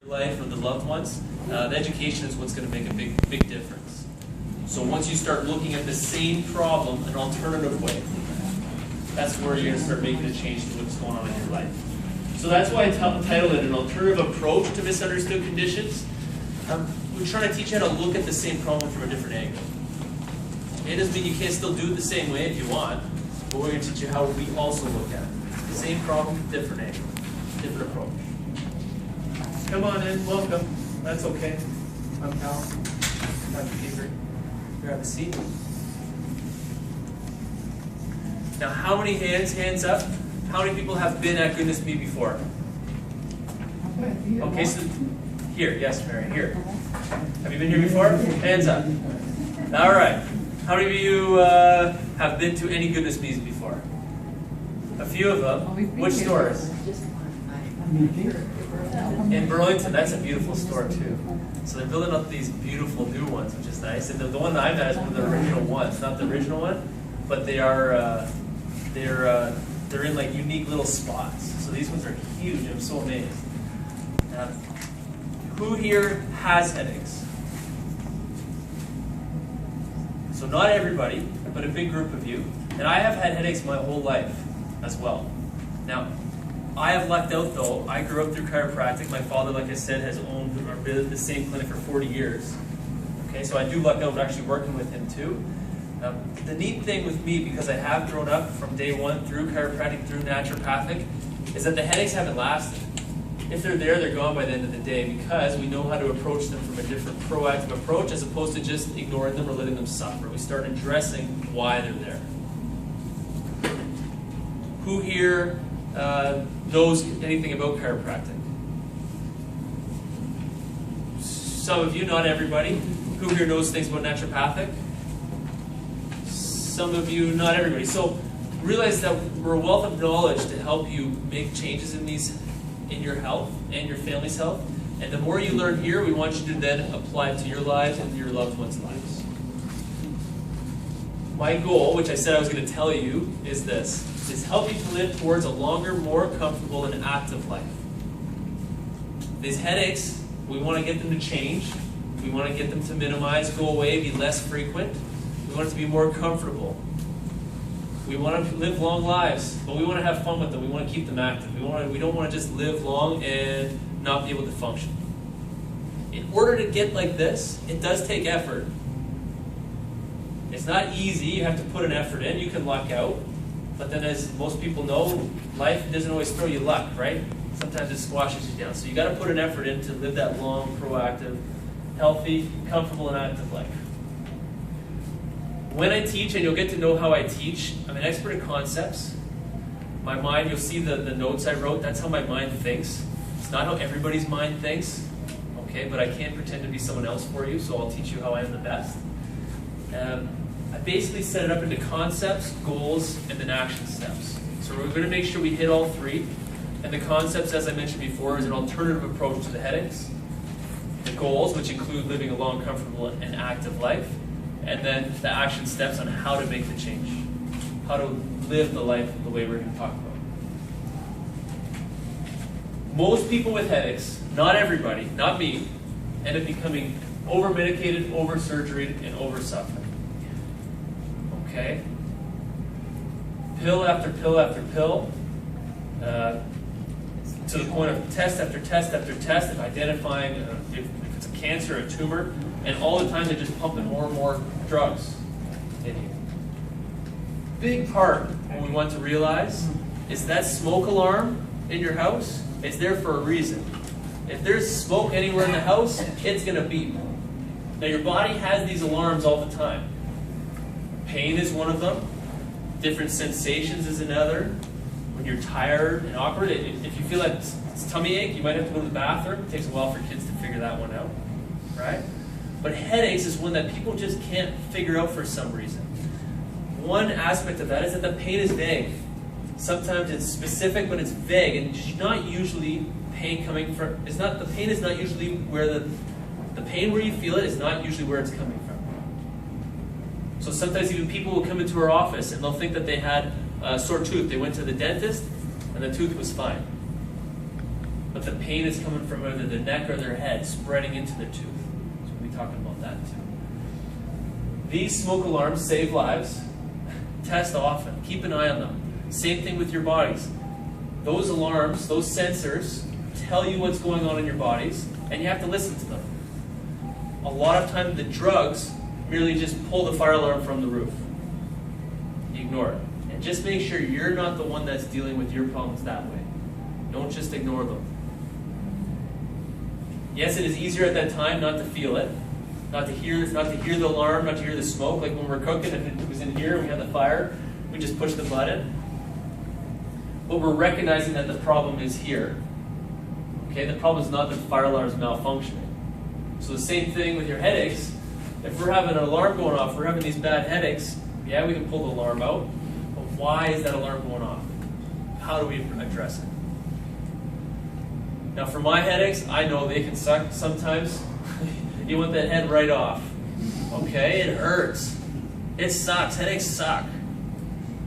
life or the loved ones, the education is what's going to make a big difference. So once you start looking at the same problem an alternative way, that's where you're going to start making a change to what's going on in your life. So that's why I titled it An Alternative Approach to Misunderstood Conditions. We're trying to teach you how to look at the same problem from a different angle. It doesn't mean you can't still do it the same way if you want, but we're going to teach you how we also look at it. Same problem, different angle, different approach. Come on in, welcome. That's okay. I'm Cal. I'm Peever. Grab a seat. Now, how many hands up? How many people have been at Goodness Me before? Okay, so here, yes, Mary, here. Have you been here before? Hands up. All right. How many of you have been to any Goodness Me's before? A few of them. Which stores? In Burlington. That's a beautiful store too. So they're building up these beautiful new ones, which is nice. And the one that I'm at is one of the original ones, not the original one, but they are they're in like unique little spots. So these ones are huge. I'm so amazed. Who here has headaches? So not everybody, but a big group of you. And I have had headaches my whole life as well. Now, I have lucked out though. I grew up through chiropractic. My father, like I said, has owned or been at the same clinic for 40 years. Okay, so I do luck out actually working with him too. The neat thing with me, because I have grown up from day one through chiropractic, through naturopathic, is that the headaches haven't lasted. If they're there, they're gone by the end of the day because we know how to approach them from a different proactive approach as opposed to just ignoring them or letting them suffer. We start addressing why they're there. Who here knows anything about chiropractic? Some of you, not everybody. Who here knows things about naturopathic? Some of you, not everybody. So realize that we're a wealth of knowledge to help you make changes in your health and your family's health. And the more you learn here, we want you to then apply it to your lives and your loved ones' lives. My goal, which I said I was going to tell you, is this. Is help you to live towards a longer, more comfortable, and active life. These headaches, we want to get them to change. We want to get them to minimize, go away, be less frequent. We want it to be more comfortable. We want to live long lives, but we want to have fun with them. We want to keep them active. We don't want to just live long and not be able to function. In order to get like this, it does take effort. It's not easy. You have to put an effort in. You can luck out. But then as most people know, life doesn't always throw you luck, right? Sometimes it squashes you down. So you got to put an effort in to live that long, proactive, healthy, comfortable, and active life. When I teach, and you'll get to know how I teach, I'm an expert in concepts. My mind, you'll see the notes I wrote, that's how my mind thinks. It's not how everybody's mind thinks, okay? But I can't pretend to be someone else for you, so I'll teach you how I am the best. I basically set it up into concepts, goals, and then action steps. So we're going to make sure we hit all three. And the concepts, as I mentioned before, is an alternative approach to the headaches. The goals, which include living a long, comfortable, and active life. And then the action steps on how to make the change. How to live the life the way we're going to talk about. Most people with headaches, not everybody, not me, end up becoming over-medicated, over-surgeried, and over-suffering. Okay? Pill after pill after pill, to the point of test after test after test of identifying if it's a cancer, a tumor, and all the time they're just pumping more and more drugs in you. Big part what we want to realize is that smoke alarm in your house, it's there for a reason. If there's smoke anywhere in the house, it's going to beep. Now your body has these alarms all the time. Pain is one of them. Different sensations is another. When you're tired and awkward, if you feel like it's tummy ache, you might have to go to the bathroom. It takes a while for kids to figure that one out, right? But headaches is one that people just can't figure out for some reason. One aspect of that is that the pain is vague. Sometimes it's specific, but it's vague, and it's not usually pain coming from. The pain is not usually where the pain where you feel it is not usually where it's coming from. So sometimes even people will come into our office and they'll think that they had a sore tooth. They went to the dentist and the tooth was fine. but the pain is coming from either the neck or their head, spreading into their tooth. So we'll be talking about that too. These smoke alarms save lives. Test often. Keep an eye on them. Same thing with your bodies. Those alarms, those sensors, tell you what's going on in your bodies, and you have to listen to them. A lot of times the drugs merely just pull the fire alarm from the roof. You ignore it. And just make sure you're not the one that's dealing with your problems that way. Don't just ignore them. Yes, it is easier at that time not to feel it, not to hear the alarm, not to hear the smoke. Like when we're cooking, if it was in here and we had the fire, we just push the button. But we're recognizing that the problem is here. Okay, the problem is not that the fire alarm is malfunctioning. So the same thing with your headaches. If we're having an alarm going off, we're having these bad headaches, yeah, we can pull the alarm out. But why is that alarm going off? How do we address it? Now for my headaches, I know they can suck sometimes. You want that head right off. Okay, it hurts. It sucks, headaches suck.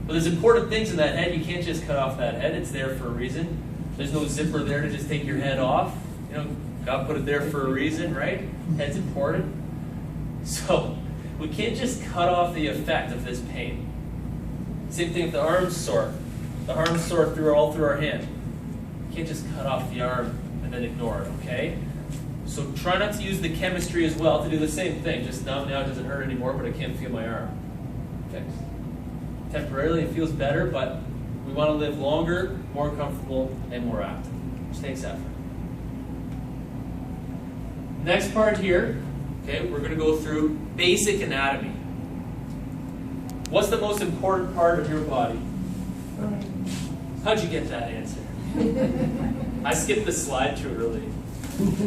But there's important things in that head. You can't just cut off that head. It's there for a reason. There's no zipper there to just take your head off. You know, God put it there for a reason, right? Head's important. So we can't just cut off the effect of this pain. Same thing if the arm's sore. The arm's sore all through our hand. You can't just cut off the arm and then ignore it, okay? So try not to use the chemistry as well to do the same thing. Just now it doesn't hurt anymore, but I can't feel my arm. Fixed. Temporarily it feels better, but we want to live longer, more comfortable, and more active, which takes effort. Next part here, okay, we're going to go through basic anatomy. What's the most important part of your body? How'd you get that answer? I skipped the slide too early.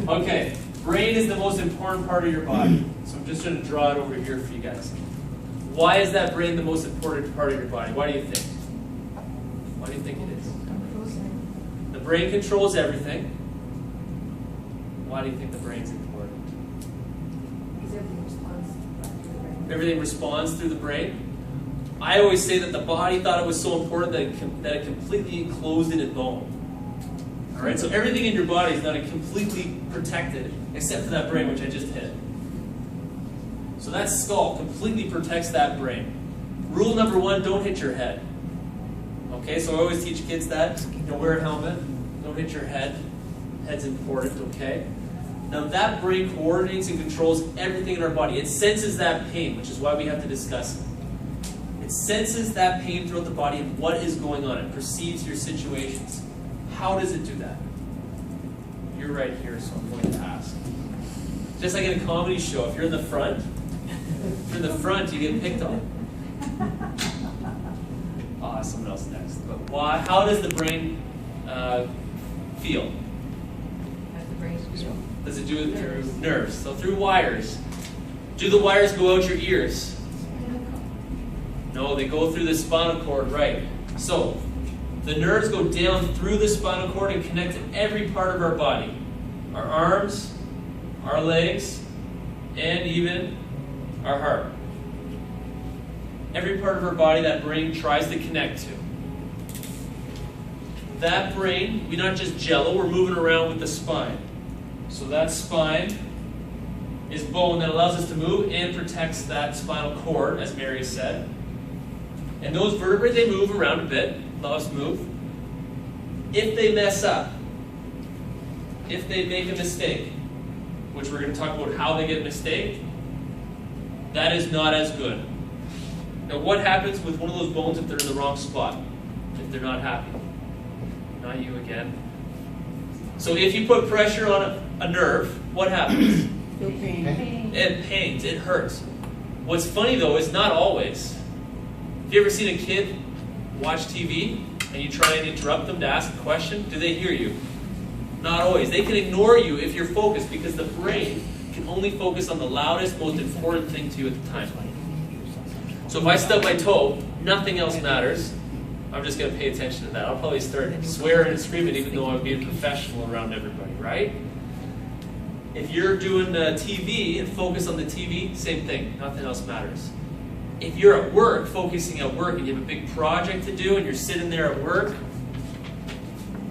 Okay, brain is the most important part of your body. So I'm just going to draw it over here for you guys. Why is that brain the most important part of your body? Why do you think? Why do you think it is? The brain controls everything. Why do you think the brain's important? Because everything responds through the brain. Everything responds through the brain. I always say that the body thought it was so important that it completely enclosed it in bone. All right, so everything in your body is not completely protected except for that brain, which I just hit. So that skull completely protects that brain. Rule number 1, don't hit your head. Okay, so I always teach kids that. Wear a helmet. Don't hit your head. Head's important, okay? Now that brain coordinates and controls everything in our body. It senses that pain, which is why we have to discuss it. It senses that pain throughout the body and what is going on. It perceives your situations. How does it do that? You're right here, so I'm going to ask. Just like in a comedy show, if you're in the front, you get picked on. Someone else next. But why? How does the brain feel? As the brain feel. Does it do it through nerves? So through wires. Do the wires go out your ears? No, they go through the spinal cord, right. So the nerves go down through the spinal cord and connect to every part of our body. Our arms, our legs, and even our heart. Every part of our body that brain tries to connect to. That brain, we're not just jello, we're moving around with the spine. So that spine is bone that allows us to move and protects that spinal cord, as Mary said. And those vertebrae, they move around a bit, allow us to move. If they mess up, if they make a mistake, which we're going to talk about how they get a mistake, that is not as good. Now what happens with one of those bones if they're in the wrong spot? If they're not happy? Not you again. So if you put pressure on a nerve, what happens? Feel pain. It pains, it hurts. What's funny though is not always. Have you ever seen a kid watch TV and you try and interrupt them to ask a question? Do they hear you? Not always. They can ignore you if you're focused because the brain can only focus on the loudest, most important thing to you at the time. So if I stub my toe, nothing else matters. I'm just going to pay attention to that. I'll probably start swearing and screaming even though I'm being professional around everybody, right? If you're doing TV and focus on the TV, same thing. Nothing else matters. If you're at work, focusing at work, and you have a big project to do and you're sitting there at work,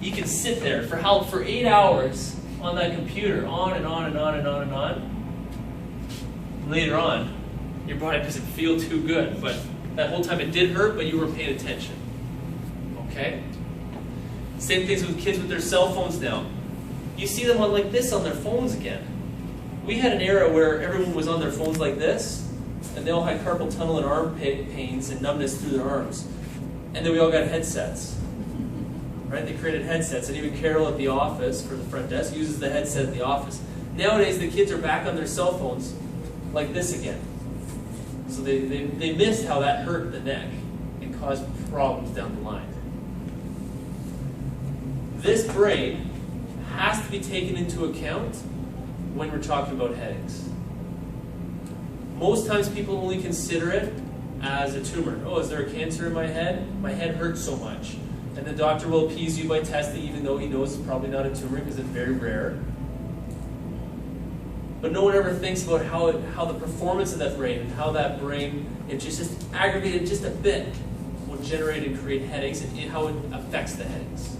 You can sit there for 8 hours on that computer, on and on and on and on and on. Later on, your body doesn't feel too good, but that whole time it did hurt, but you were paying attention. Okay? Same things with kids with their cell phones now. You see them on like this on their phones again. We had an era where everyone was on their phones like this, and they all had carpal tunnel and arm pains and numbness through their arms. And then we all got headsets. Right? They created headsets, and even Carol at the office for the front desk uses the headset at the office. Nowadays, the kids are back on their cell phones like this again. So they missed how that hurt the neck and caused problems down the line. This brain has to be taken into account when we're talking about headaches. Most times people only consider it as a tumor. Oh, is there a cancer in my head? My head hurts so much. And the doctor will appease you by testing, even though he knows it's probably not a tumor because it's very rare. But no one ever thinks about how the performance of that brain and how that brain, if just aggravated just a bit, will generate and create headaches, and how it affects the headaches.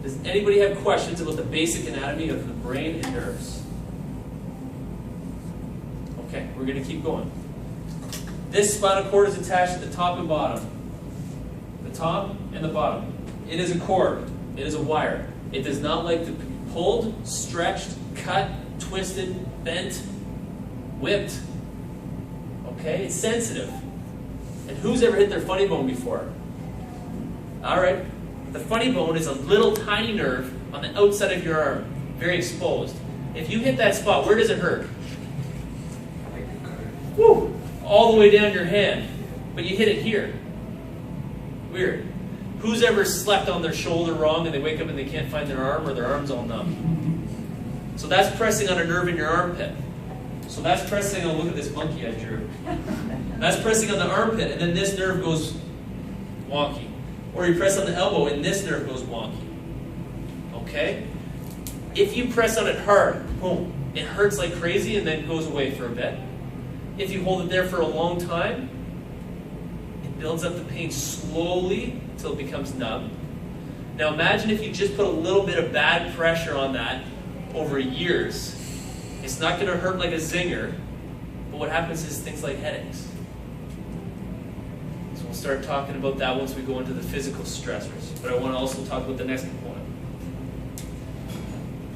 Does anybody have questions about the basic anatomy of the brain and nerves? Okay, we're going to keep going. This spinal cord is attached at the top and bottom. The top and the bottom. It is a cord. It is a wire. It does not like to be pulled, stretched, cut, twisted, bent, whipped. Okay? It's sensitive. And who's ever hit their funny bone before? Alright. The funny bone is a little tiny nerve on the outside of your arm. Very exposed. If you hit that spot, where does it hurt? Woo! All the way down your hand. But you hit it here. Weird. Who's ever slept on their shoulder wrong and they wake up and they can't find their arm, or their arm's all numb? So that's pressing on a nerve in your armpit. So that's pressing on, look at this monkey I drew. That's pressing on the armpit, and then this nerve goes wonky. Or you press on the elbow and this nerve goes wonky. Okay? If you press on it hard, boom, it hurts like crazy and then goes away for a bit. If you hold it there for a long time, it builds up the pain slowly until it becomes numb. Now imagine if you just put a little bit of bad pressure on that over years. It's not going to hurt like a zinger, but what happens is things like headaches. So we'll start talking about that once we go into the physical stressors. But I want to also talk about the next component.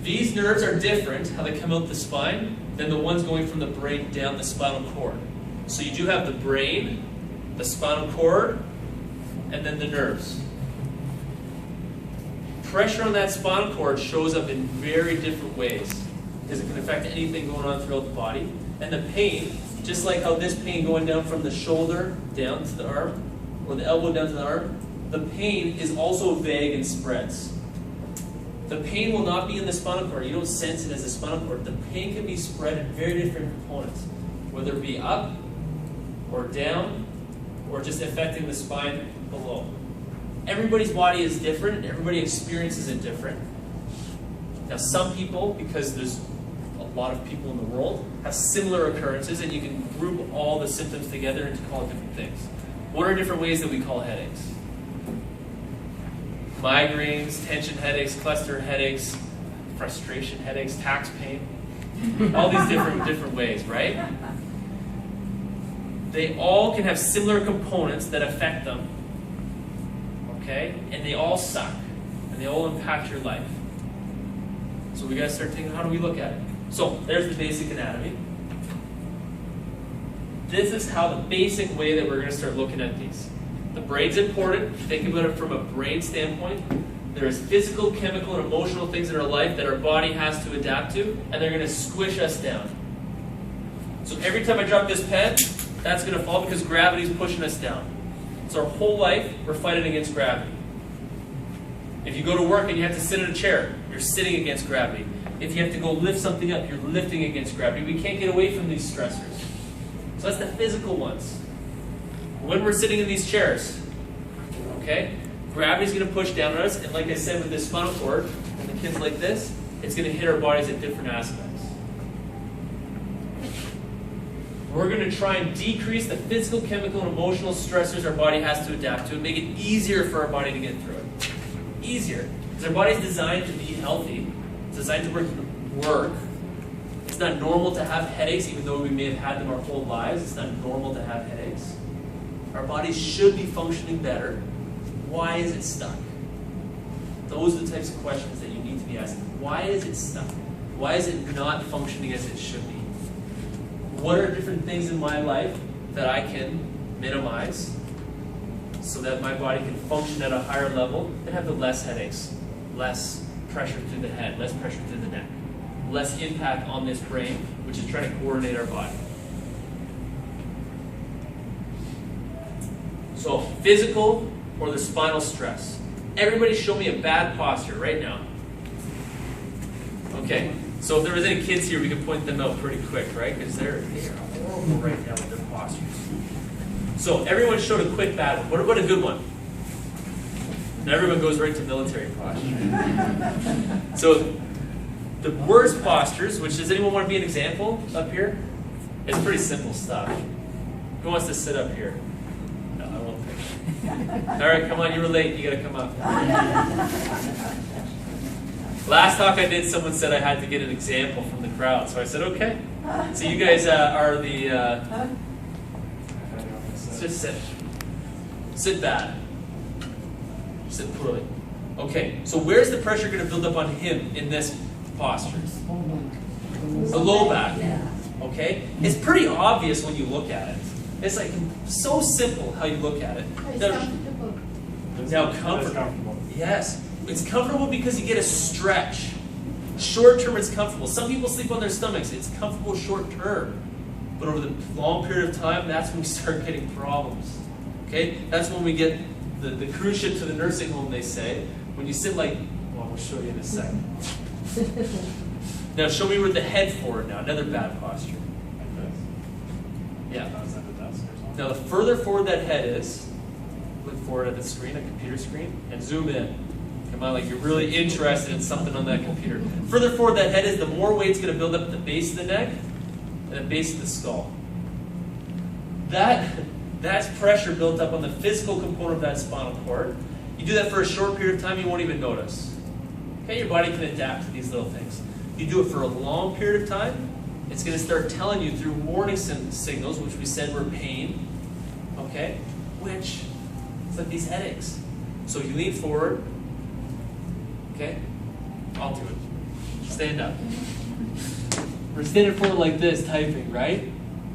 These nerves are different, how they come out the spine, than the ones going from the brain down the spinal cord. So you do have the brain, the spinal cord, and then the nerves. Pressure on that spinal cord shows up in very different ways because it can affect anything going on throughout the body. And the pain, just like how this pain going down from the shoulder down to the arm, or the elbow down to the arm, the pain is also vague and spreads. The pain will not be in the spinal cord. You don't sense it as a spinal cord. The pain can be spread in very different components, whether it be up or down or just affecting the spine below. Everybody's body is different, and everybody experiences it different. Now some people, because there's a lot of people in the world, have similar occurrences, and you can group all the symptoms together and call it different things. What are different ways that we call headaches? Migraines, tension headaches, cluster headaches, frustration headaches, tax pain. All these different ways, right? They all can have similar components that affect them. Okay? And they all suck. And they all impact your life. So we gotta start thinking, how do we look at it? So there's the basic anatomy. This is how the basic way that we're gonna start looking at these. The brain's important. Think about it from a brain standpoint. There's physical, chemical, and emotional things in our life that our body has to adapt to, and they're gonna squish us down. So every time I drop this pen, that's gonna fall because gravity's pushing us down. So our whole life, we're fighting against gravity. If you go to work and you have to sit in a chair, you're sitting against gravity. If you have to go lift something up, you're lifting against gravity. We can't get away from these stressors. So that's the physical ones. When we're sitting in these chairs, okay, gravity's going to push down on us, and like I said with this spinal cord, and the kids like this, it's going to hit our bodies at different aspects. We're going to try and decrease the physical, chemical, and emotional stressors our body has to adapt to and make it easier for our body to get through it. Easier. Because our body's designed to be healthy. It's designed to work. It's not normal to have headaches, even though we may have had them our whole lives. It's not normal to have headaches. Our bodies should be functioning better. Why is it stuck? Those are the types of questions that you need to be asking. Why is it stuck? Why is it not functioning as it should be? What are different things in my life that I can minimize so that my body can function at a higher level and have the less headaches, less pressure through the head, less pressure through the neck, less impact on this brain, which is trying to coordinate our body. So physical or the spinal stress. Everybody show me a bad posture right now. Okay, so if there was any kids here, we could point them out pretty quick, right? Because they are horrible right now with their postures. So everyone showed a quick bad one. What about a good one? And everyone goes right to military posture. So the worst postures, which does anyone want to be an example up here? It's pretty simple stuff. Who wants to sit up here? No, I won't pick. All right, come on, you were late. You got to come up. Last talk I did, someone said I had to get an example from the crowd, so I said, okay. So you guys are the... just sit. Sit bad. Sit poorly. Okay, so where's the pressure going to build up on him in this posture? The low back. Okay? It's pretty obvious when you look at it. It's like so simple how you look at it. Now comfortable. Yes. It's comfortable because you get a stretch. Short term it's comfortable. Some people sleep on their stomachs. It's comfortable short term. But over the long period of time, that's when we start getting problems. Okay? That's when we get the cruise ship to the nursing home, they say. When you sit like, well, we'll show you in a second. Now show me with the head forward now. Another bad posture. Like this? Yeah. Outside the desk or something? Now the further forward that head is, look forward at the screen, a computer screen, and zoom in. Come on, like you're really interested in something on that computer. Further forward that head is, the more weight's going to build up at the base of the neck and the base of the skull. That's pressure built up on the physical component of that spinal cord. You do that for a short period of time, you won't even notice. Okay, your body can adapt to these little things. You do it for a long period of time, it's going to start telling you through warning signals, which we said were pain, okay, which it's like these headaches. So you lean forward, okay, I'll do it. Stand up. We're standing forward like this, typing, right?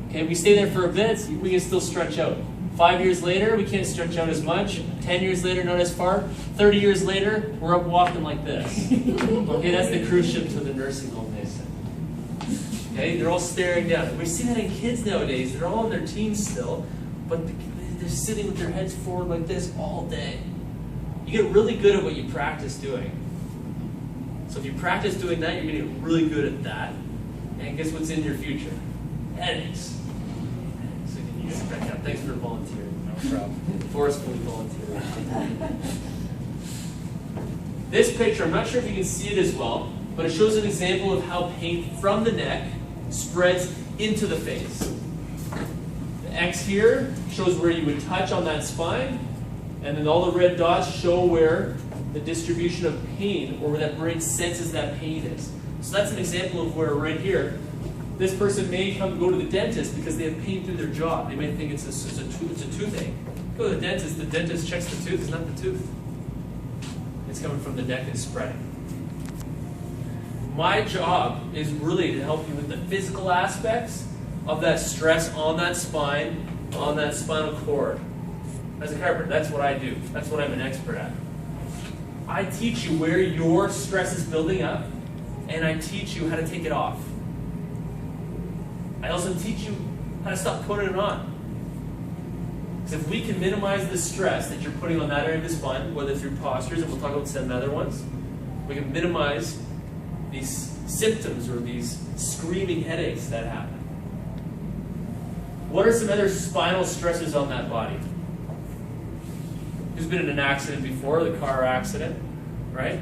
Okay, we stay there for a bit, we can still stretch out. 5 years later, we can't stretch out as much. 10 years later, not as far. 30 years later, we're up walking like this. Okay, that's the cruise ship to the nursing home, they said. Okay, they're all staring down. We see that in kids nowadays. They're all in their teens still, but they're sitting with their heads forward like this all day. You get really good at what you practice doing. So if you practice doing that, you're going to get really good at that. And guess what's in your future? Headaches. So you can stretch out. Thanks for volunteering. No problem. Forcefully volunteering. This picture, I'm not sure if you can see it as well, but it shows an example of how pain from the neck spreads into the face. The X here shows where you would touch on that spine, and then all the red dots show where the distribution of pain, or where that brain senses that pain is. So that's an example of where right here, this person may go to the dentist because they have pain through their jaw. They may think it's a toothache. Go to the dentist checks the tooth, it's not the tooth. It's coming from the neck and spreading. My job is really to help you with the physical aspects of that stress on that spine, on that spinal cord. As a chiropractor, that's what I do. That's what I'm an expert at. I teach you where your stress is building up, and I teach you how to take it off. I also teach you how to stop putting it on. Because if we can minimize the stress that you're putting on that area of the spine, whether through postures, and we'll talk about some other ones, we can minimize these symptoms or these screaming headaches that happen. What are some other spinal stresses on that body? Who's been in an accident before, the car accident, right?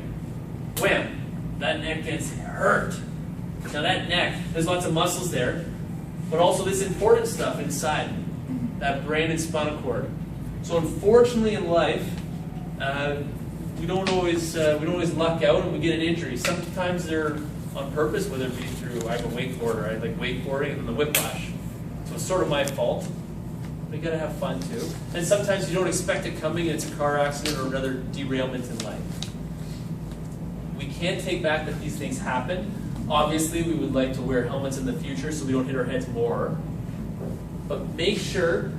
Wham! That neck gets hurt. Now that neck, there's lots of muscles there. but also this important stuff inside that brain and spinal cord. So unfortunately in life, we don't always luck out and we get an injury. Sometimes they're on purpose, whether it be through, I'm a wakeboarder, I like wakeboarding and then the whiplash. So it's sort of my fault. But you gotta have fun too. And sometimes you don't expect it coming, and it's a car accident or another derailment in life. We can't take back that these things happen. Obviously, we would like to wear helmets in the future so we don't hit our heads more. But make sure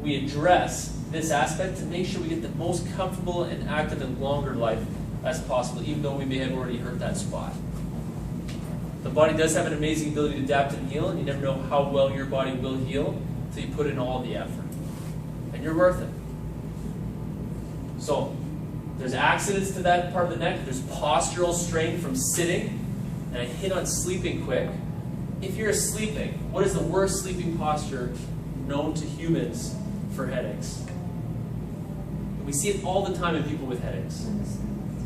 we address this aspect to make sure we get the most comfortable and active and longer life as possible, even though we may have already hurt that spot. The body does have an amazing ability to adapt and heal, and you never know how well your body will heal until you put in all the effort. And you're worth it. So, there's accidents to that part of the neck. There's postural strain from sitting. And I hit on sleeping quick. If you're sleeping, what is the worst sleeping posture known to humans for headaches? And we see it all the time in people with headaches.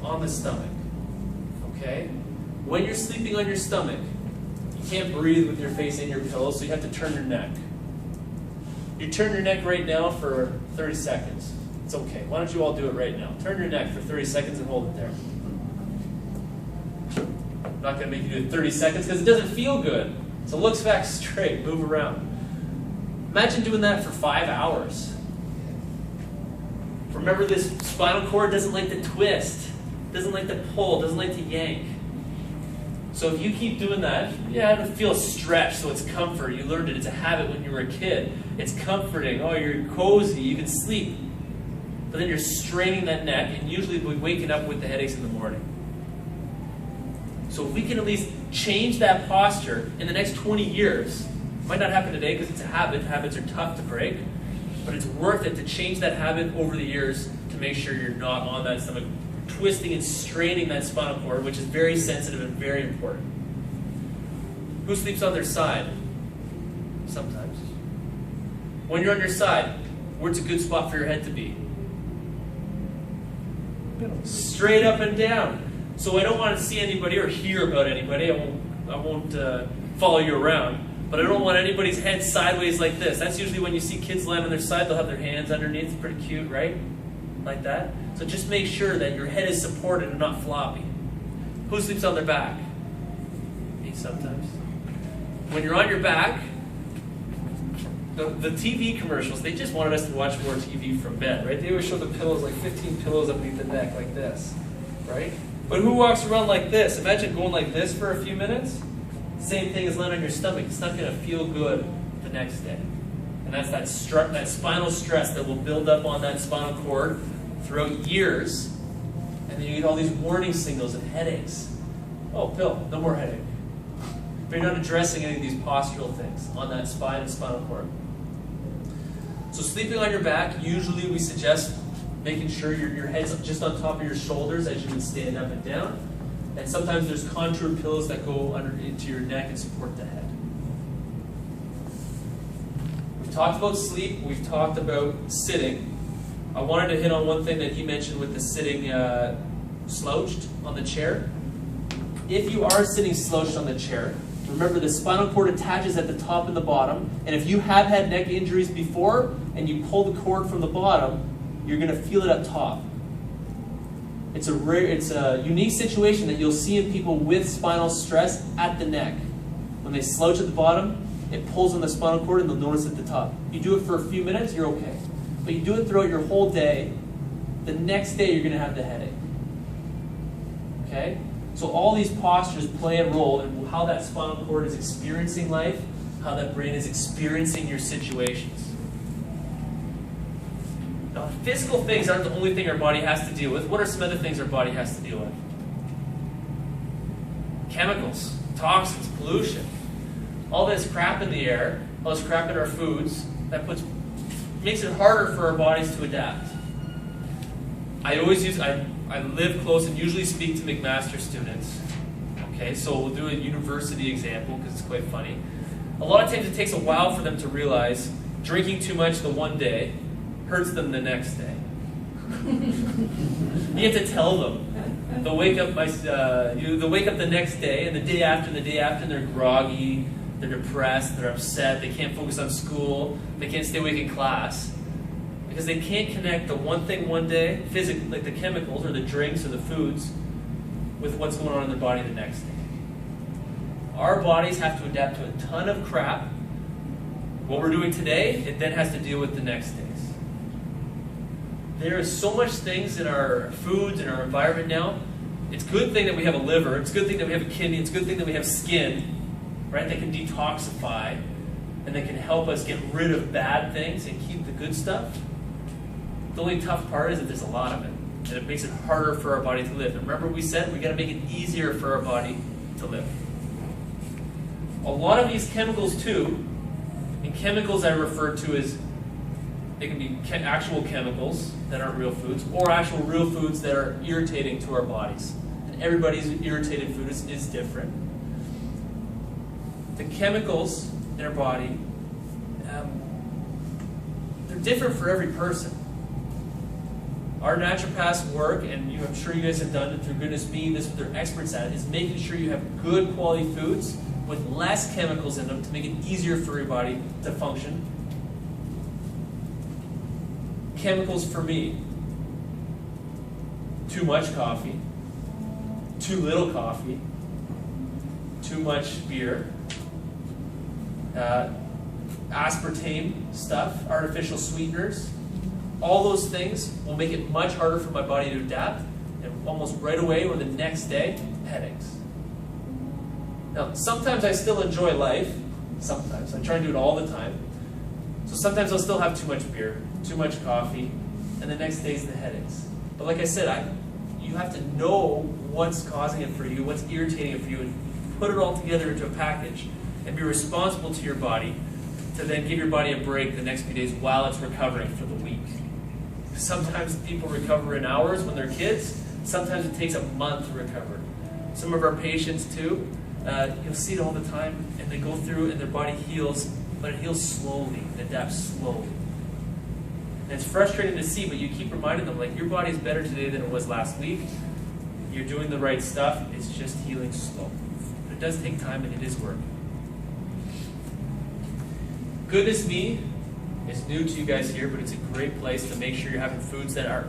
On the stomach. Okay? When you're sleeping on your stomach, you can't breathe with your face in your pillow, so you have to turn your neck. You turn your neck right now for 30 seconds. It's okay. Why don't you all do it right now? Turn your neck for 30 seconds and hold it there. I'm not going to make you do it 30 seconds because it doesn't feel good. So looks back straight, move around. Imagine doing that for 5 hours. Remember, this spinal cord doesn't like to twist, doesn't like to pull, doesn't like to yank. So if you keep doing that, yeah, it'll feel stretched, so it's comfort. You learned it. It's a habit when you were a kid. It's comforting. Oh, you're cozy. You can sleep. But then you're straining that neck, and usually we're waking up with the headaches in the morning. So if we can at least change that posture in the next 20 years, it might not happen today because it's a habit. Habits are tough to break. But it's worth it to change that habit over the years to make sure you're not on that stomach, twisting and straining that spinal cord, which is very sensitive and very important. Who sleeps on their side? Sometimes. When you're on your side, where's a good spot for your head to be? Straight up and down. So I don't want to see anybody or hear about anybody. I won't follow you around. But I don't want anybody's head sideways like this. That's usually when you see kids land on their side, they'll have their hands underneath. It's pretty cute, right? Like that. So just make sure that your head is supported and not floppy. Who sleeps on their back? Me sometimes. When you're on your back, the TV commercials, they just wanted us to watch more TV from bed, right? They always show the pillows, like 15 pillows underneath the neck, like this, right? But who walks around like this? Imagine going like this for a few minutes. Same thing as laying on your stomach. It's not going to feel good the next day. And that's that spinal stress that will build up on that spinal cord throughout years. And then you get all these warning signals and headaches. Oh, pill, no more headache. But you're not addressing any of these postural things on that spine and spinal cord. So sleeping on your back, usually we suggest making sure your head's just on top of your shoulders as you would stand up and down. And sometimes there's contoured pillows that go into your neck and support the head. We've talked about sleep. We've talked about sitting. I wanted to hit on one thing that he mentioned with the sitting slouched on the chair. If you are sitting slouched on the chair, remember the spinal cord attaches at the top and the bottom. And if you have had neck injuries before and you pull the cord from the bottom, you're going to feel it up top. It's a unique situation that you'll see in people with spinal stress at the neck. When they slouch at the bottom, it pulls on the spinal cord and they'll notice at the top. You do it for a few minutes, you're okay. But you do it throughout your whole day, the next day you're going to have the headache. Okay? So all these postures play a role in how that spinal cord is experiencing life, how that brain is experiencing your situations. Now, physical things aren't the only thing our body has to deal with. What are some other things our body has to deal with? Chemicals, toxins, pollution. All this crap in the air, all this crap in our foods, that makes it harder for our bodies to adapt. I live close and usually speak to McMaster students. Okay, so we'll do a university example because it's quite funny. A lot of times it takes a while for them to realize drinking too much the one day hurts them the next day. You have to tell them. They'll wake up the next day, and the day after, and they're groggy, they're depressed, they're upset, they can't focus on school, they can't stay awake in class, because they can't connect the one thing one day, physically, like the chemicals or the drinks or the foods, with what's going on in their body the next day. Our bodies have to adapt to a ton of crap. What we're doing today, it then has to deal with the next days. There is so much things in our foods, in our environment now. It's a good thing that we have a liver. It's a good thing that we have a kidney. It's a good thing that we have skin, right? That can detoxify and that can help us get rid of bad things and keep the good stuff. The only tough part is that there's a lot of it. And it makes it harder for our body to live. And remember we said we got to make it easier for our body to live. A lot of these chemicals too, and chemicals I refer to as, they can be actual chemicals that aren't real foods, or actual real foods that are irritating to our bodies. And everybody's irritated food is different. The chemicals in our body, they're different for every person. Our naturopaths work, and I'm sure you guys have done it through Goodness Me, this is what they're experts at, is making sure you have good quality foods with less chemicals in them to make it easier for your body to function. Chemicals for me: too much coffee, too little coffee, too much beer, aspartame stuff, artificial sweeteners. All those things will make it much harder for my body to adapt, and almost right away or the next day, headaches. Now, sometimes I still enjoy life. Sometimes. I try and do it all the time. So sometimes I'll still have too much beer, too much coffee, and the next day's the headaches. But like I said, you have to know what's causing it for you, what's irritating it for you, and put it all together into a package and be responsible to your body to then give your body a break the next few days while it's recovering for the week. Sometimes people recover in hours when they're kids. Sometimes it takes a month to recover. Some of our patients too, you'll see it all the time, and they go through and their body heals, but it heals slowly, it adapts slowly. And it's frustrating to see, but you keep reminding them, like, your body's better today than it was last week. You're doing the right stuff, it's just healing slow. But it does take time and it is work. Goodness Me is new to you guys here, but it's a great place to make sure you're having foods that are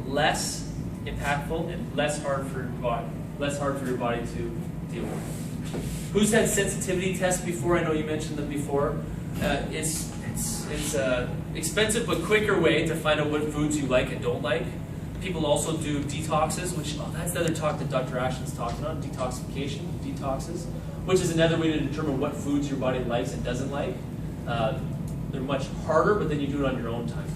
less impactful and less hard for your body to deal with. Who's had sensitivity tests before? I know you mentioned them before. It's expensive but quicker way to find out what foods you like and don't like. People also do detoxes, which that's the other talk that Dr. Ashton's talking on, detoxification, detoxes, which is another way to determine what foods your body likes and doesn't like. They're much harder, but then you do it on your own time.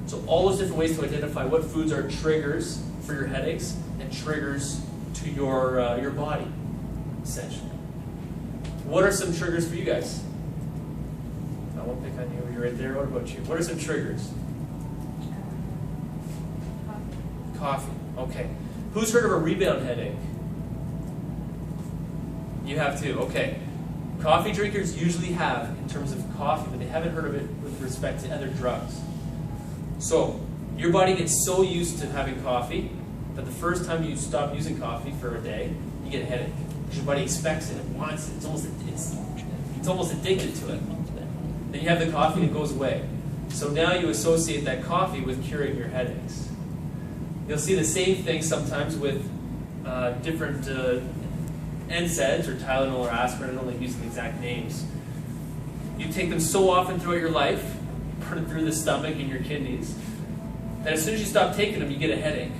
So all those different ways to identify what foods are triggers for your headaches and triggers to your body, essentially. What are some triggers for you guys? I won't pick on you. You're right there. What about you? What are some triggers? Coffee. Okay. Who's heard of a rebound headache? You have too. Okay. Coffee drinkers usually have, in terms of coffee, but they haven't heard of it with respect to other drugs. So, your body gets so used to having coffee that the first time you stop using coffee for a day, you get a headache. Because your body expects it, it wants it, it's almost addicted to it. Then you have the coffee and it goes away. So now you associate that coffee with curing your headaches. You'll see the same thing sometimes with different NSAIDs or Tylenol or aspirin. I don't like using the exact names. You take them so often throughout your life, put it through the stomach and your kidneys, that as soon as you stop taking them, you get a headache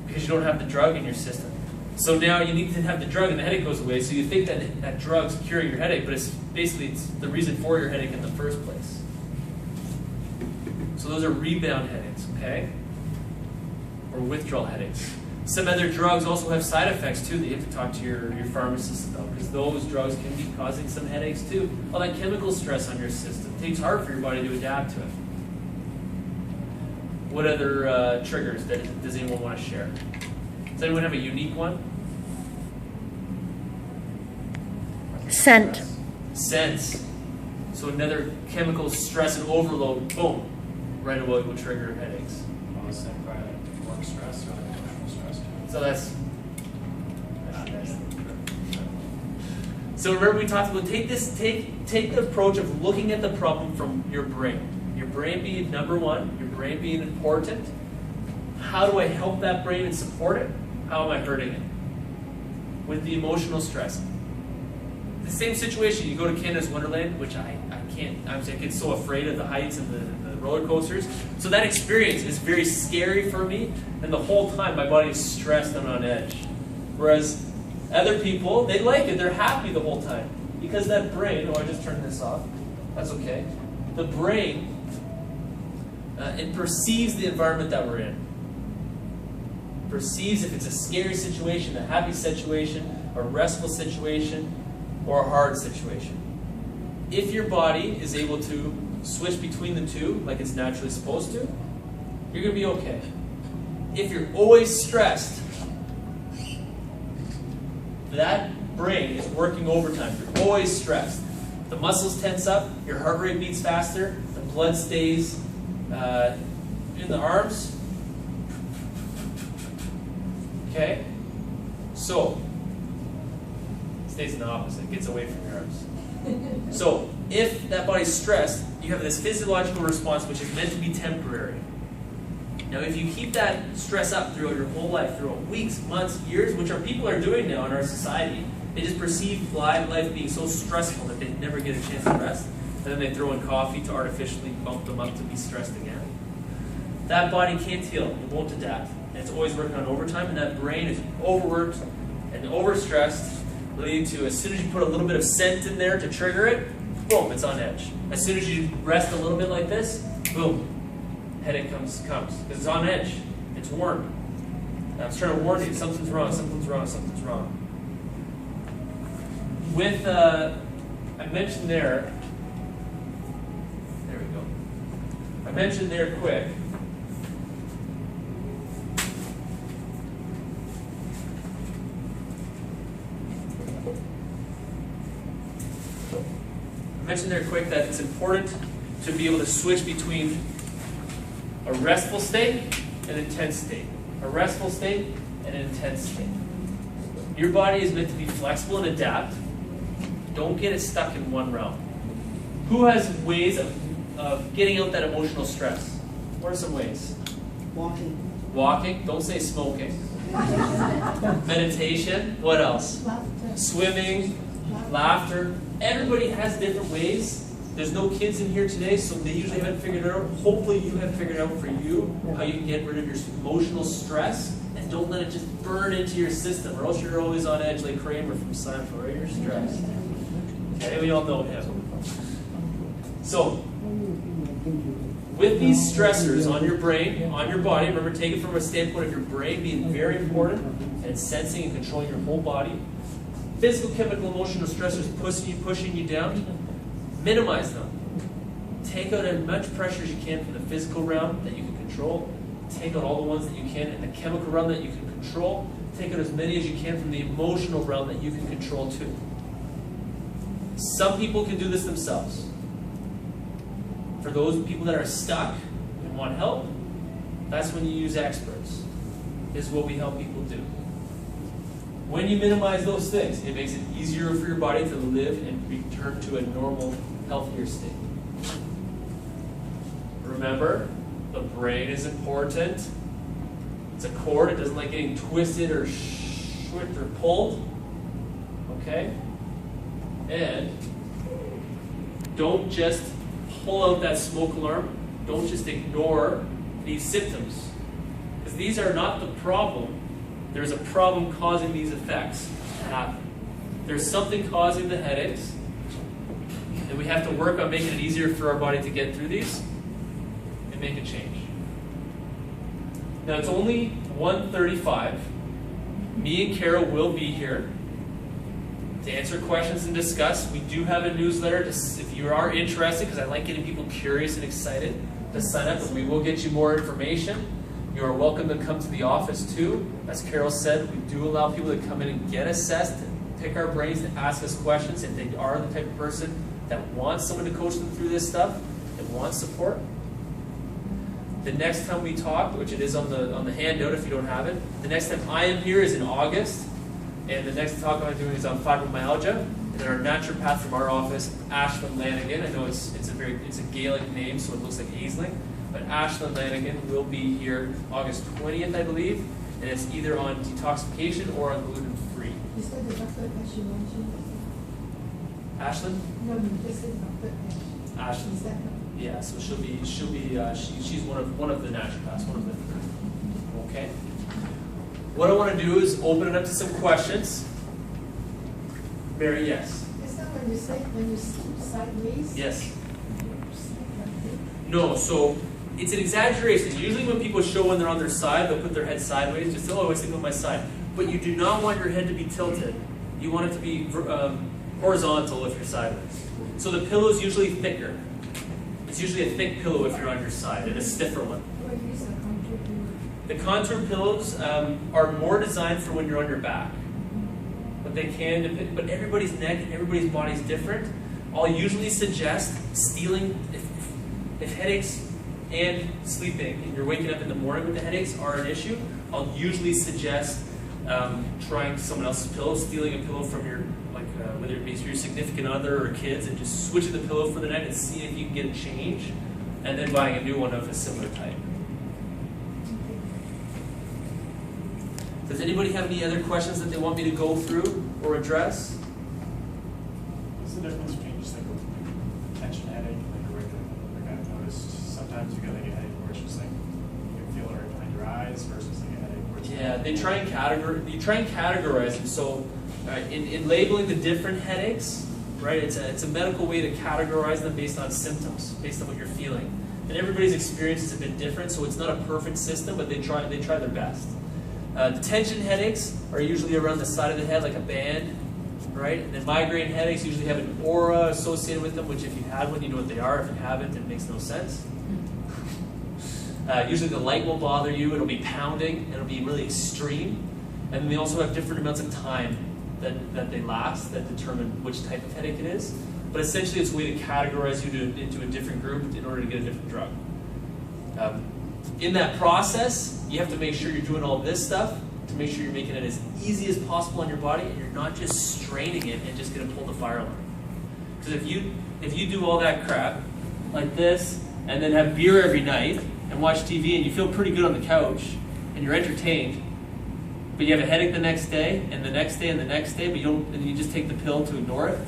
because you don't have the drug in your system. So now you need to have the drug and the headache goes away, so you think that that drug's curing your headache, but it's the reason for your headache in the first place. So those are rebound headaches, okay? Or withdrawal headaches. Some other drugs also have side effects too that you have to talk to your pharmacist about, because those drugs can be causing some headaches too. All that chemical stress on your system. It takes hard for your body to adapt to it. What other triggers does anyone want to share? Does anyone have a unique one? Scent. Scent. So another chemical stress and overload, boom, right away will trigger headaches. Almost like work stress or emotional stress. So that's So remember we talked about take the approach of looking at the problem from your brain. Your brain being number one, your brain being important. How do I help that brain and support it? How am I hurting it? With the emotional stress. The same situation, you go to Canada's Wonderland, which I get so afraid of the heights and the roller coasters. So that experience is very scary for me, and the whole time my body is stressed and on edge. Whereas other people, they like it, they're happy the whole time. Because that brain, I just turned this off, that's okay. The brain, it perceives the environment that we're in. Perceives if it's a scary situation, a happy situation, a restful situation, or a hard situation. If your body is able to switch between the two, like it's naturally supposed to, you're going to be okay. If you're always stressed, that brain is working overtime. You're always stressed. The muscles tense up, your heart rate beats faster, the blood stays in the arms. Okay? So, it stays in the opposite, it gets away from your arms. So, if that body's stressed, you have this physiological response which is meant to be temporary. Now, if you keep that stress up throughout your whole life, throughout weeks, months, years, which our people are doing now in our society, they just perceive life being so stressful that they never get a chance to rest, and then they throw in coffee to artificially bump them up to be stressed again. That body can't heal, it won't adapt, and it's always working on overtime, and that brain is overworked and overstressed, leading to as soon as you put a little bit of scent in there to trigger it, boom, it's on edge. As soon as you rest a little bit like this, boom, headache comes, because it's on edge, it's warm. I was trying to warn you, something's wrong, something's wrong, something's wrong. With, I mentioned there we go. I mentioned there quick, that it's important to be able to switch between a restful state and an intense state. A restful state and an intense state. Your body is meant to be flexible and adapt. Don't get it stuck in one realm. Who has ways of getting out that emotional stress? What are some ways? Walking. Walking. Don't say smoking. Meditation. What else? Swimming. Laughter. Everybody has different ways. There's no kids in here today, so they usually haven't figured it out. Hopefully you have figured out for you how you can get rid of your emotional stress, and don't let it just burn into your system, or else you're always on edge like Kramer from Seinfeld, right? You're stressed. Okay, we all know him. So, with these stressors on your brain, on your body, remember, take it from a standpoint of your brain being very important and sensing and controlling your whole body. Physical, chemical, emotional stressors pushing you down, minimize them. Take out as much pressure as you can from the physical realm that you can control. Take out all the ones that you can in the chemical realm that you can control. Take out as many as you can from the emotional realm that you can control too. Some people can do this themselves. For those people that are stuck and want help, that's when you use experts. This is what we help people do. When you minimize those things, it makes it easier for your body to live and return to a normal, healthier state. Remember, the brain is important. It's a cord. It doesn't like getting twisted or shrinked or pulled. Okay? And don't just pull out that smoke alarm. Don't just ignore these symptoms. Because these are not the problem. There's a problem causing these effects to happen. There's something causing the headaches, and we have to work on making it easier for our body to get through these and make a change. Now it's only 1:35. Me and Carol will be here to answer questions and discuss. We do have a newsletter if you are interested, because I like getting people curious and excited to sign up, and we will get you more information. You are welcome to come to the office too. As Carol said, we do allow people to come in and get assessed, and pick our brains, to ask us questions if they are the type of person that wants someone to coach them through this stuff and wants support. The next time we talk, which it is on the handout if you don't have it, the next time I am here is in August, and the next talk I'm doing is on fibromyalgia. And then our naturopath from our office, Ashlyn Lanigan. I know it's a Gaelic name, so it looks like Aisling. But Ashlyn Lanigan will be here August 20th, I believe, and it's either on detoxification or on gluten-free. Is that the doctor that you mentioned? Ashlyn? No, you just said doctor. Ashlyn. Is that her? Yeah, so she's one of the naturopaths, one of the three. Okay. What I want to do is open it up to some questions. Mary, yes. Is that when you say, when you sleep sideways? Yes. You sleep like this? No, so it's an exaggeration. Usually when people show when they're on their side, they'll put their head sideways, just, oh, I sleep on my side. But you do not want your head to be tilted. You want it to be horizontal if you're sideways. So the pillow is usually thicker. It's usually a thick pillow if you're on your side, and a stiffer one. Or use a contour pillow? The contour pillows are more designed for when you're on your back. But they can, but everybody's neck and everybody's body is different. I'll usually suggest stealing, if headaches and sleeping, and you're waking up in the morning with the headaches are an issue, I'll usually suggest trying someone else's pillow, stealing a pillow from your, whether it be your significant other or kids, and just switching the pillow for the night and seeing if you can get a change, and then buying a new one of a similar type. Does anybody have any other questions that they want me to go through or address? What's the difference between just like a tension headache and like a regular? Like I've noticed sometimes you get like a headache where it's just like you can feel it right behind your eyes versus like a headache where it's Yeah, they try and categorize them. So in labeling the different headaches, right? It's a medical way to categorize them based on symptoms, based on what you're feeling. And everybody's experience is a bit different, so it's not a perfect system, but they try their best. The tension headaches are usually around the side of the head like a band, right? And then migraine headaches usually have an aura associated with them, which if you had one, you know what they are. If you haven't, it makes no sense. Usually the light will bother you. It'll be pounding. It'll be really extreme. And then they also have different amounts of time that they last that determine which type of headache it is. But essentially it's a way to categorize you into a different group in order to get a different drug. In that process, you have to make sure you're doing all this stuff to make sure you're making it as easy as possible on your body, and you're not just straining it and just going to pull the fire line. Because if you do all that crap like this, and then have beer every night and watch TV, and you feel pretty good on the couch, and you're entertained, but you have a headache the next day, and the next day, and the next day, but you just take the pill to ignore it,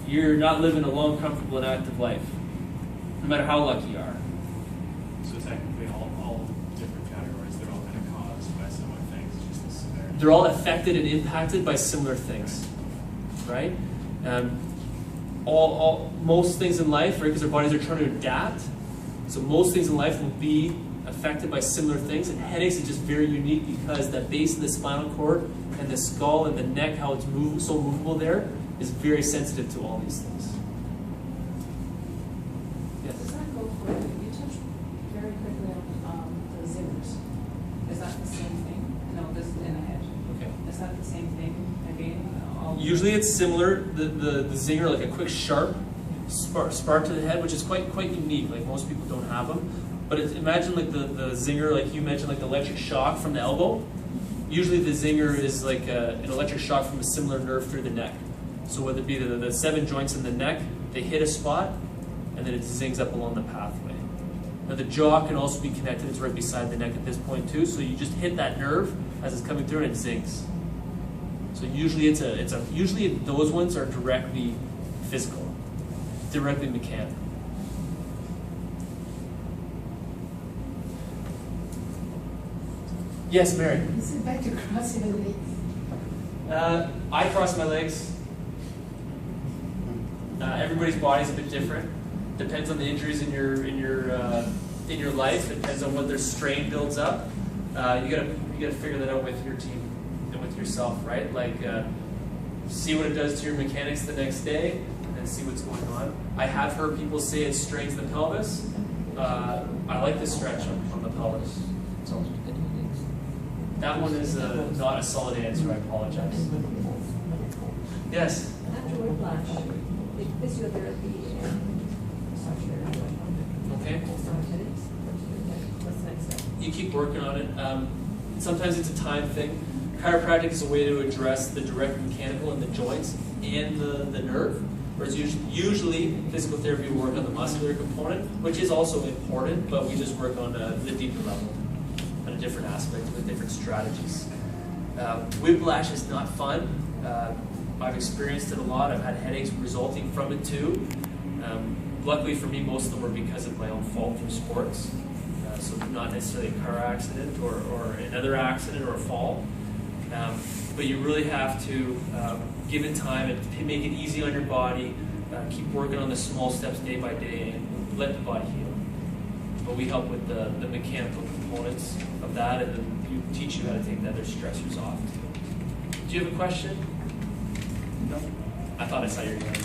you're not living a long, comfortable, and active life, no matter how lucky you are. So technically all different categories, they're all kind of caused by similar things, it's just the severity. They're all affected and impacted by similar things, right? Most things in life, right, because our bodies are trying to adapt, so most things in life will be affected by similar things, and headaches is just very unique because that base of the spinal cord and the skull and the neck, how it's so movable there, is very sensitive to all these things. Yes? Does that go for, you touched very quickly on the zingers. Is that the same thing? No, this is in the head. Okay. Is that the same thing again? Usually it's similar, the zinger, like a quick sharp spark to the head, which is quite unique, like most people don't have them. But imagine like the zinger, like you mentioned, like the electric shock from the elbow. Usually the zinger is like an electric shock from a similar nerve through the neck. So whether it be the 7 joints in the neck, they hit a spot, and then it zings up along the pathway. Now the jaw can also be connected, it's right beside the neck at this point too, so you just hit that nerve as it's coming through and it zings. So usually usually those ones are directly physical, directly mechanical. Yes, Mary? Is it back to cross your legs? I cross my legs. Everybody's body's a bit different. Depends on the injuries in your life. It depends on what their strain builds up. You gotta figure that out with your team and with yourself, right? Like see what it does to your mechanics the next day, and then see what's going on. I have heard people say it strains the pelvis. I like the stretch on the pelvis. So that one is not a solid answer. I apologize. Yes. After whiplash, physiotherapy and massage therapy. Okay. What's the next step? You keep working on it. Sometimes it's a time thing. Chiropractic is a way to address the direct mechanical in the joints and the nerve, whereas usually physical therapy will work on the muscular component, which is also important, but we just work on the deeper level, on a different aspect with different strategies. Whiplash is not fun. I've experienced it a lot. I've had headaches resulting from it too. Luckily for me, most of them were because of my own fault through sports. So not necessarily a car accident or another accident or a fall. But you really have to give it time and make it easy on your body. Keep working on the small steps day by day and let the body heal. But we help with the mechanical components of that, and then we teach you how to take the other stressors off too. Do you have a question? No? I thought I saw your hand.